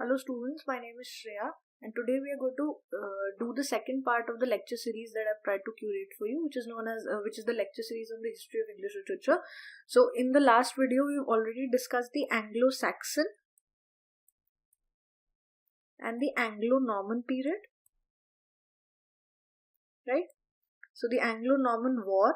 Hello students, my name is Shreya and today we are going to do the second part of the lecture series that I've tried to curate for you, which is the lecture series on the history of English literature. So in the last video we've already discussed the Anglo-Saxon and the Anglo-Norman period, right? So the Anglo-Norman War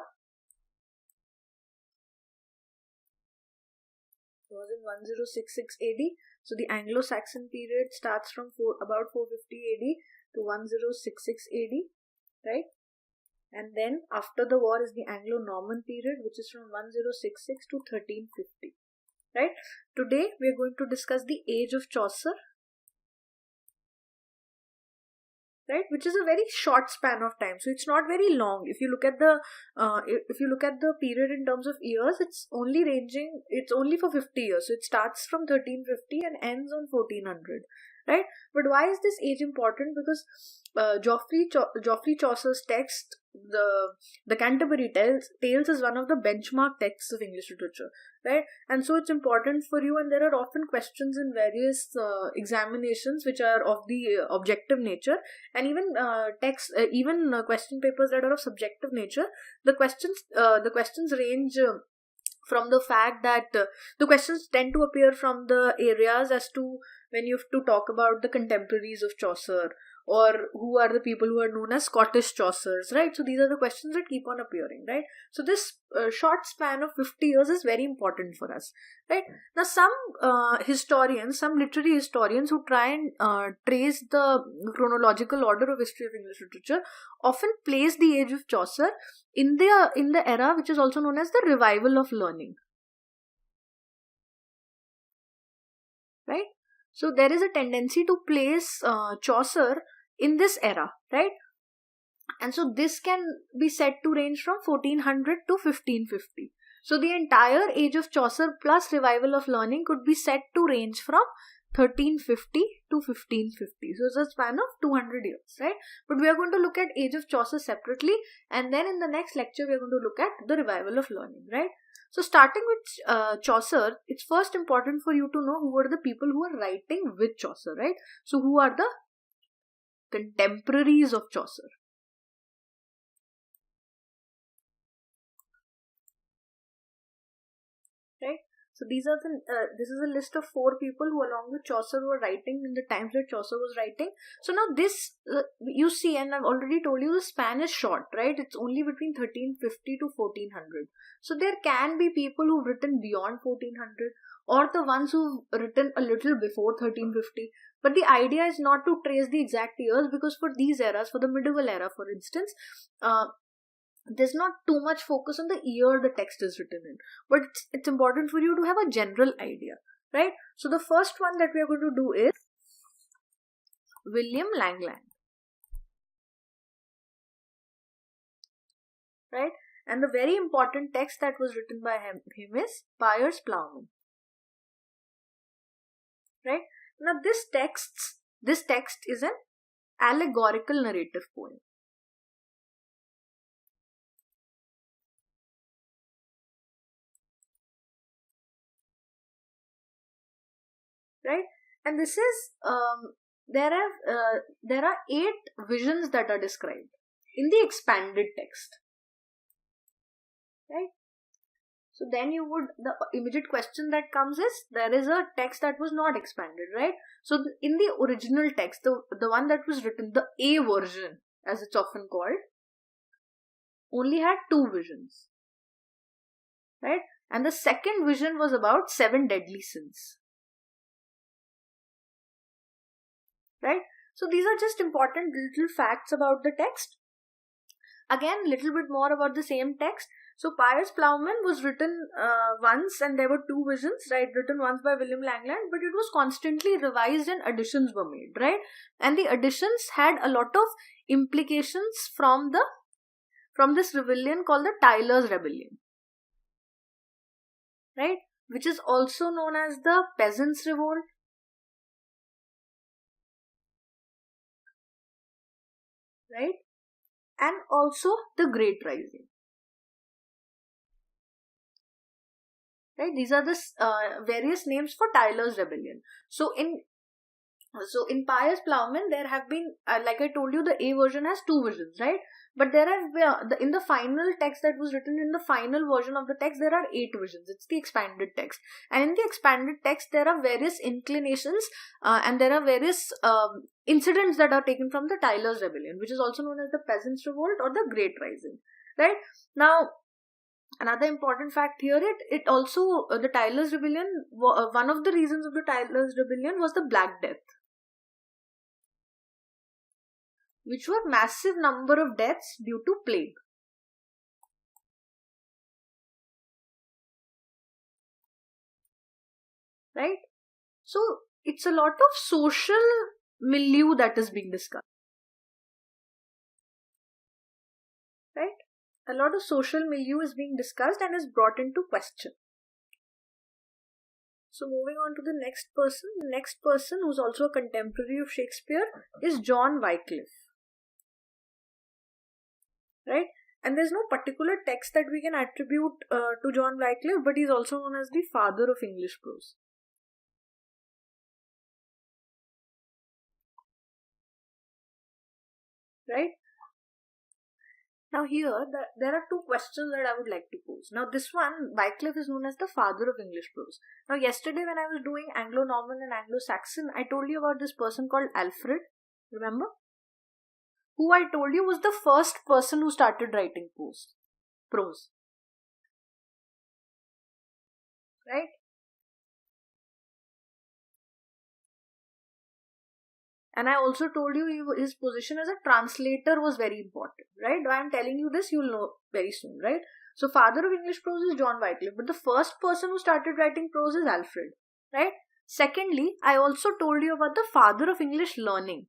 was in 1066 AD. So the Anglo-Saxon period starts from about 450 AD to 1066 AD, right? And then after the war is the Anglo-Norman period, which is from 1066 to 1350, right? Today we are going to discuss the age of Chaucer, right, which is a very short span of time, so it's not very long. If you look at the period in terms of years, it's only for 50 years, so it starts from 1350 and ends on 1400, right? But why is this age important? Because Geoffrey Chaucer's text, the Canterbury Tales is one of the benchmark texts of English literature, right? And so it's important for you, and there are often questions in various examinations which are of the objective nature, and even question papers that are of subjective nature. The questions range from the fact that the questions tend to appear from the areas as to when you have to talk about the contemporaries of Chaucer, or who are the people who are known as Scottish Chaucers, right? So these are the questions that keep on appearing, right? So this short span of 50 years is very important for us, right? Now some literary historians who try and trace the chronological order of history of English literature often place the age of Chaucer in the era which is also known as the revival of learning, right? So there is a tendency to place Chaucer in this era, right? And so this can be said to range from 1400 to 1550. So the entire age of Chaucer plus revival of learning could be said to range from 1350 to 1550. So it's a span of 200 years, right? But we are going to look at age of Chaucer separately, and then in the next lecture we are going to look at the revival of learning, right? So starting with Chaucer, it's first important for you to know who are the people who are writing with Chaucer, right? So who are the contemporaries of Chaucer? Right? So this is a list of 4 people who along with Chaucer were writing in the times that Chaucer was writing. So now this, you see, and I've already told you the span is short, right? It's only between 1350 to 1400. So there can be people who've written beyond 1400, or the ones who've written a little before 1350. But the idea is not to trace the exact years, because for these eras, for the medieval era for instance, there's not too much focus on the year the text is written in, but it's important for you to have a general idea, right? So the first one that we are going to do is William Langland, right? And the very important text that was written by him is Pious Plowman, right? Now this text is an allegorical narrative poem, right? And this is there are 8 visions that are described in the expanded text, right? So then the immediate question that comes is, there is a text that was not expanded, right? So in the original text, the one that was written, the A version as it's often called, only had 2 visions, right? And the second vision was about 7 deadly sins, right? So these are just important little facts about the text. Again, little bit more about the same text. So Pious Plowman was written once, and there were 2 visions, right? Written once by William Langland, but it was constantly revised and additions were made, right? And the additions had a lot of implications from this rebellion called the Tyler's Rebellion, right? Which is also known as the Peasants' Revolt, right? And also the Great Rising, right? These are the various names for Tyler's Rebellion. So in So in Pious Plowman, there have been, like I told you, the A version has two visions, right? But there are in the final text that was written in the final version of the text, there are 8 visions. It's the expanded text, and in the expanded text, there are various inclinations, and there are various incidents that are taken from the Tyler's Rebellion, which is also known as the Peasants' Revolt or the Great Rising, right? Now, another important fact here, it also the Tyler's Rebellion. One of the reasons of the Tyler's Rebellion was the Black Death, which were massive number of deaths due to plague. Right? So, it's a lot of social milieu that is being discussed. Right? A lot of social milieu is being discussed and is brought into question. So, moving on to the next person who's also a contemporary of Shakespeare is John Wycliffe. Right? And there's no particular text that we can attribute to John Wycliffe, but he's also known as the father of English prose. Right? Now here, there are 2 questions that I would like to pose. Now this one, Wycliffe is known as the father of English prose. Now yesterday when I was doing Anglo-Norman and Anglo-Saxon, I told you about this person called Alfred. Remember? Who I told you was the first person who started writing prose. Right? And I also told you his position as a translator was very important, right? Why I'm telling you this, you'll know very soon, right? So, father of English prose is John Wycliffe, but the first person who started writing prose is Alfred, right? Secondly, I also told you about the father of English learning,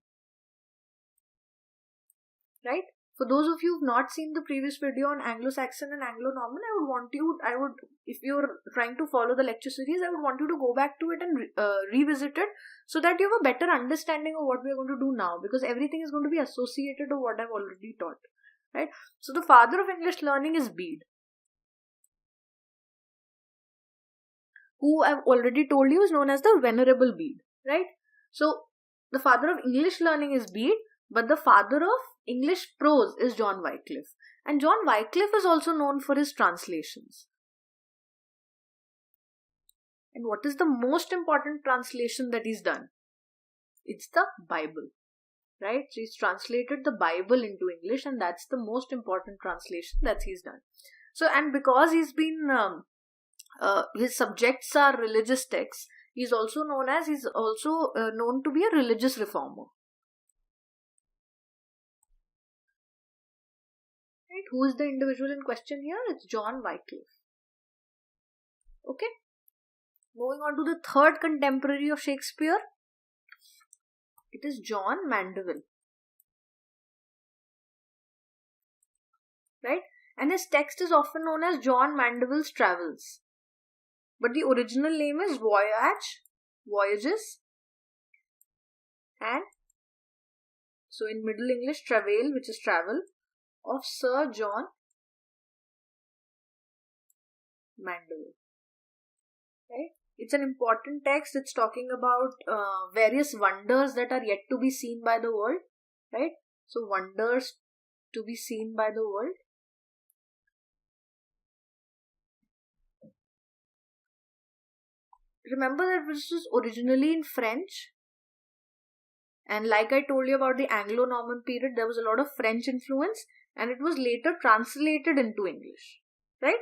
right? For those of you who've not seen the previous video on Anglo-Saxon and Anglo-Norman, if you're trying to follow the lecture series, I would want you to go back to it and revisit it so that you have a better understanding of what we are going to do now, because everything is going to be associated to what I've already taught, right? So the father of English learning is Bede, who I've already told you is known as the Venerable Bede, right? So the father of English learning is Bede, but the father of English prose is John Wycliffe. And John Wycliffe is also known for his translations. And what is the most important translation that he's done? It's the Bible, right? So he's translated the Bible into English, and that's the most important translation that he's done. So, and because he's been, his subjects are religious texts, he's also known to be a religious reformer. Right? Who is the individual in question here? It's John Wycliffe. Okay. Moving on to the third contemporary of Shakespeare. It is John Mandeville. Right? And his text is often known as John Mandeville's Travels. But the original name is Voyages. And so in Middle English, Travail, which is travel, of Sir John Mandeville. Right? It's an important text. It's talking about various wonders that are yet to be seen by the world. Right? So wonders to be seen by the world. Remember that this was originally in French. And like I told you about the Anglo-Norman period, there was a lot of French influence, and it was later translated into English. Right?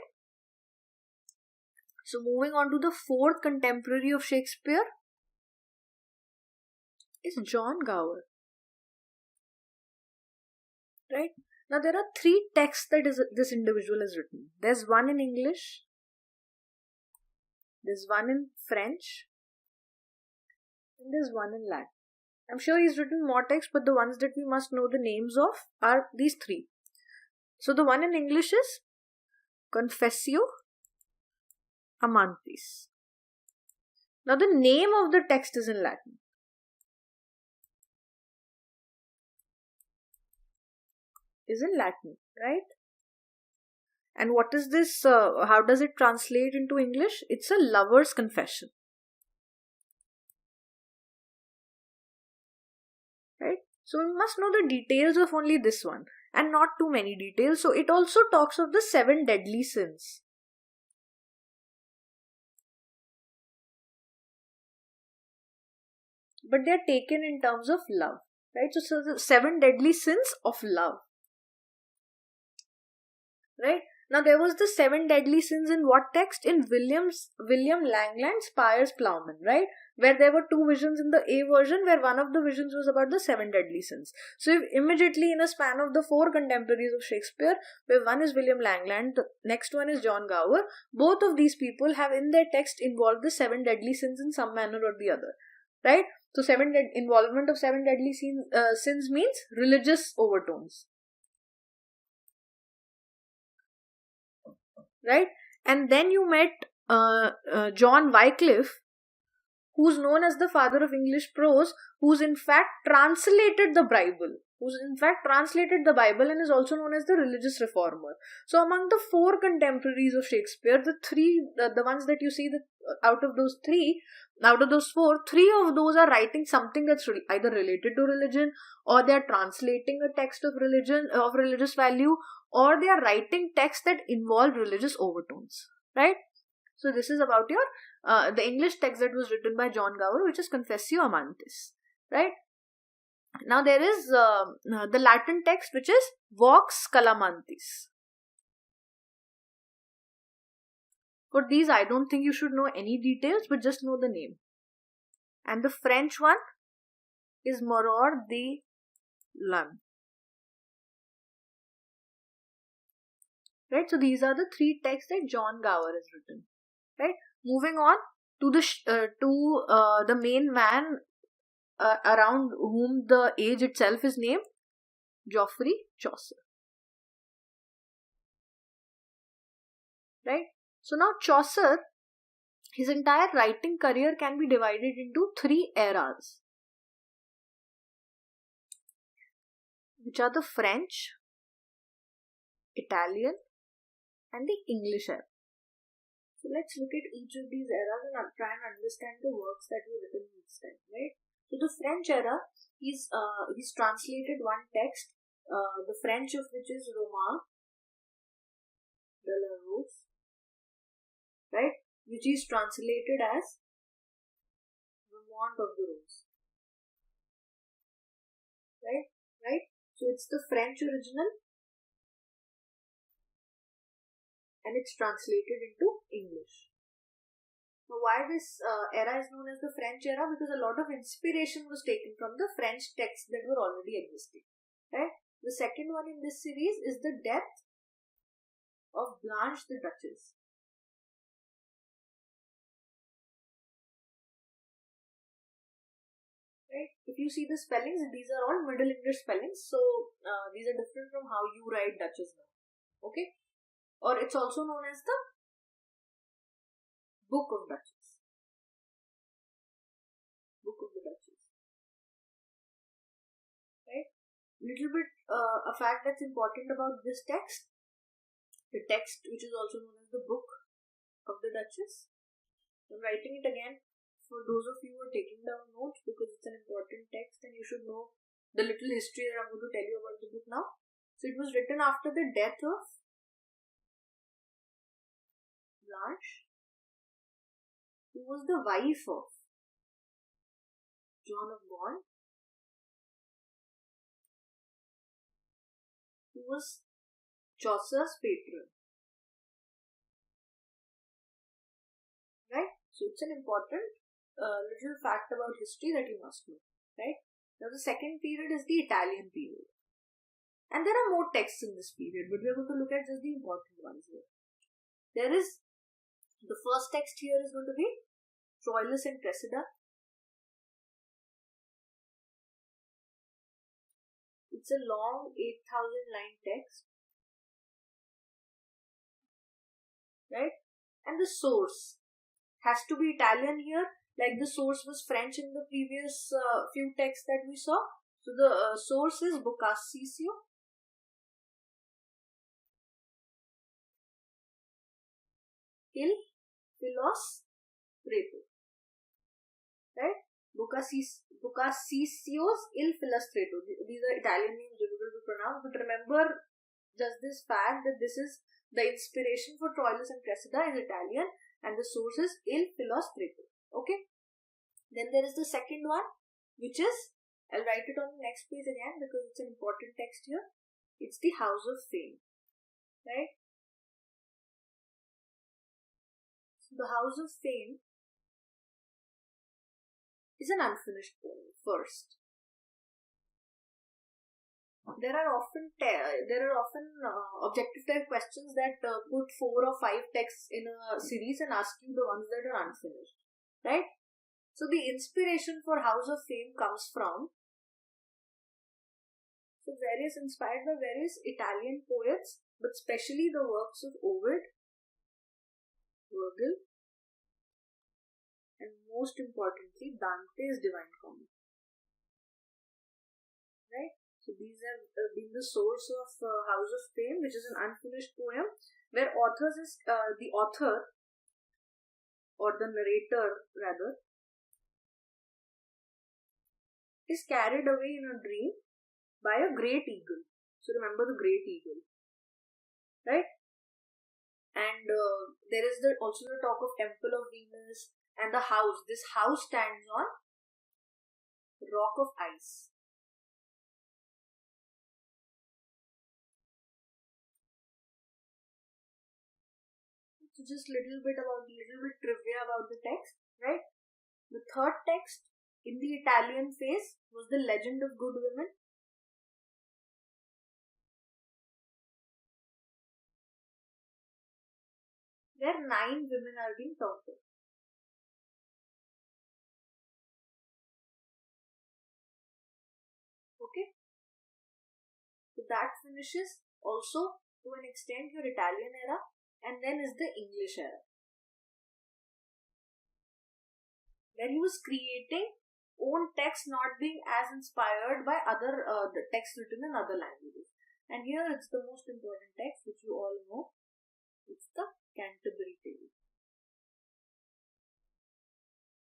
So moving on to the fourth contemporary of Shakespeare is John Gower. Right? Now there are 3 texts that this individual has written. There's one in English, there's one in French, and there's one in Latin. I'm sure he's written more texts, but the ones that we must know the names of are these 3. So the one in English is Confessio Amantis. Now the name of the text is in Latin. Right? And what is this? How does it translate into English? It's a lover's confession. So we must know the details of only this one and not too many details. So it also talks of the 7 deadly sins. But they are taken in terms of love, right? So the 7 deadly sins of love, right? Now there was the 7 deadly sins in what text? In William Langland's Pious Plowman, right? Where there were 2 visions in the A version, where one of the visions was about the 7 deadly sins. So if immediately in a span of the 4 contemporaries of Shakespeare, where one is William Langland, the next one is John Gower, both of these people have in their text involved the 7 deadly sins in some manner or the other, right? So involvement of 7 deadly sins means religious overtones, right? And then you met John Wycliffe, who's known as the father of English prose, who's in fact translated the Bible, and is also known as the religious reformer. So among the 4 contemporaries of Shakespeare, the ones that you see, out of those 4, 3 of those are writing something that's either related to religion, or they are translating a text of religious value, or they are writing texts that involve religious overtones, right? So this is about your the English text that was written by John Gower, which is Confessio Amantis, right? Now there is the Latin text, which is Vox Calamantis. For these, I don't think you should know any details, but just know the name. And the French one is Moror de Lame. Right? So these are the 3 texts that John Gower has written. Right? Moving on to the main man around whom the age itself is named, Geoffrey Chaucer. Right? So now Chaucer, his entire writing career can be divided into 3 eras, which are the French, Italian, and the English era. So let's look at each of these eras and try and understand the works that were written each time, right? So the French era, he's translated one text, the French of which is Roman de la Rose, right? Which is translated as Romaunt of the Rose, right? So it's the French original, and it's translated into English. Now, why this era is known as the French era? Because a lot of inspiration was taken from the French texts that were already existing. Right? The second one in this series is the death of Blanche the Duchess. Right? If you see the spellings, these are all Middle English spellings, so these are different from how you write Duchess now. Okay? Or it's also known as the Book of Duchess. Book of the Duchess. Right? Little bit a fact that's important about this text. The text, which is also known as the Book of the Duchess. I'm writing it again for those of you who are taking down notes, because it's an important text and you should know the little history that I'm going to tell you about the book now. So it was written after the death of Blanche, who was the wife of John of Gaunt, who was Chaucer's patron. Right? So it's an important little fact about history that you must know. Right? Now the second period is the Italian period. And there are more texts in this period, but we are going to look at just the important ones here. There is the first text here is going to be Troilus and Cressida. It's a long 8,000 line text, right? And the source has to be Italian here, like the source was French in the previous few texts that we saw. So the source is Boccaccio. Il Filos Preto. Right? Boccaccios il Filastretto. These are Italian names, difficult to pronounce, but remember just this fact that this is the inspiration for Troilus and Cressida is Italian and the source is il Filastretto. Okay. Then there is the second one, which is, I'll write it on the next page again because it's an important text here. It's the House of Fame. Right? So the House of Fame is an unfinished poem first. There are often objective type questions that put 4 or 5 texts in a series and ask you the ones that are unfinished, right? So the inspiration for House of Fame comes from inspired by various Italian poets, but especially the works of Ovid, Virgil, and most importantly Dante's Divine Comedy. Right? So these have been the source of House of Fame, which is an unfinished poem where the author or the narrator rather is carried away in a dream by a great eagle. So remember the great eagle, right? And there is also the talk of Temple of Venus and the house. This house stands on rock of ice. So just little bit trivia about the text, right? The third text in the Italian phase was the Legend of Good Women. Where 9 women are being talked of. Okay? So that finishes also to an extent your Italian era, and then is the English era, where he was creating own text, not being as inspired by other the texts written in other languages. And here it's the most important text, which you all know. It's the Canterbury Tales.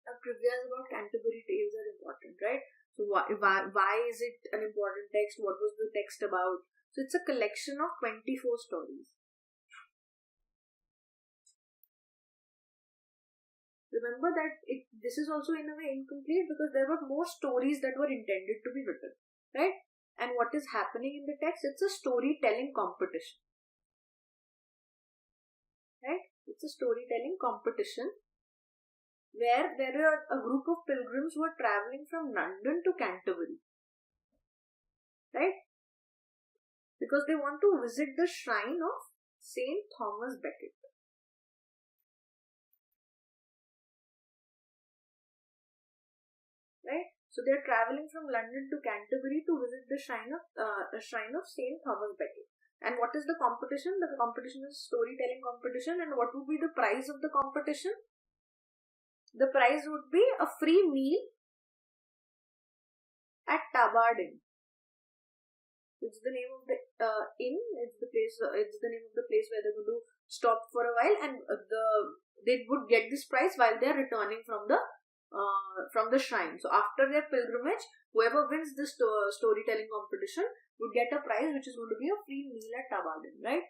Now, trivia about Canterbury Tales are important, right? So why is it an important text? What was the text about? So it's a collection of 24 stories. Remember that this is also in a way incomplete because there were more stories that were intended to be written, right? And what is happening in the text? It's a storytelling competition, right? It's a storytelling competition where there are a group of pilgrims who are traveling from London to Canterbury, right? Because they want to visit the shrine of Saint Thomas Becket. Right? So they are traveling from London to Canterbury to visit the shrine of Saint Thomas Becket. And what is the competition? The competition is storytelling competition. And what would be the prize of the competition? The prize would be a free meal at Tabardin. It's the name of the inn. It's the place. It's the name of the place where they're going to stop for a while, and they would get this prize while they are returning from the shrine. So after their pilgrimage, whoever wins this storytelling competition would get a prize, which is going to be a free meal at Tabardin, right?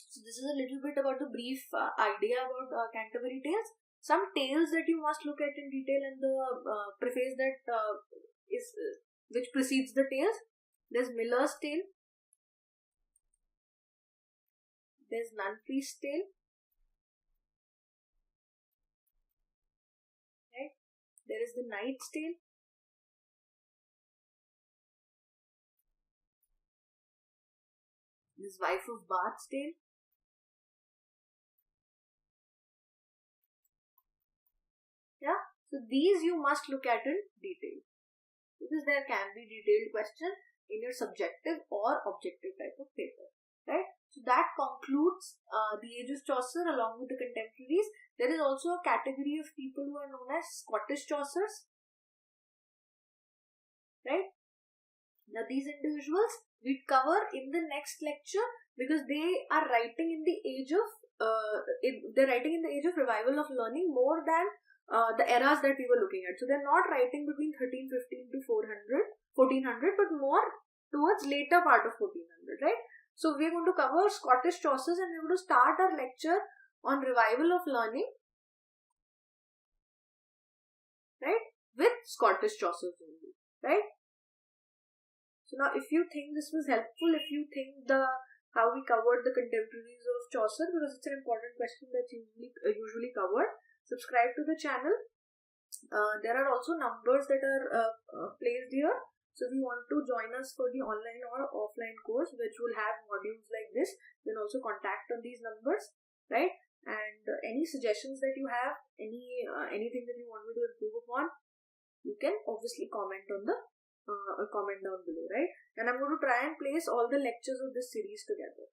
So this is a little bit about the brief idea about Canterbury Tales. Some tales that you must look at in detail in the preface that which precedes the tales. There's Miller's Tale. There's Nun Priest's Tale. Right? There is the Knight's Tale. There's Wife of Bath's Tale. Yeah? So these you must look at in detail. Because there can be detailed questions in your subjective or objective type of paper, right? So that concludes the age of Chaucer along with the contemporaries. There is also a category of people who are known as Scottish Chaucers, right? Now these individuals we cover in the next lecture because they are writing in the age of revival of learning more than the eras that we were looking at. So they're not writing between 1315 to 1400, but more towards later part of 1400, right? So we're going to cover Scottish Chaucers, and we're going to start our lecture on revival of learning, right, with Scottish Chaucers only, right? So now if you think this was helpful, if you think how we covered the contemporaries of Chaucer, because it's an important question that's usually covered, subscribe to the channel. There are also numbers that are placed here. So if you want to join us for the online or offline course, which will have modules like this, then also contact on these numbers, right? And any suggestions that you have, anything that you want me to improve upon, you can obviously comment on the comment down below, right? And I'm going to try and place all the lectures of this series together.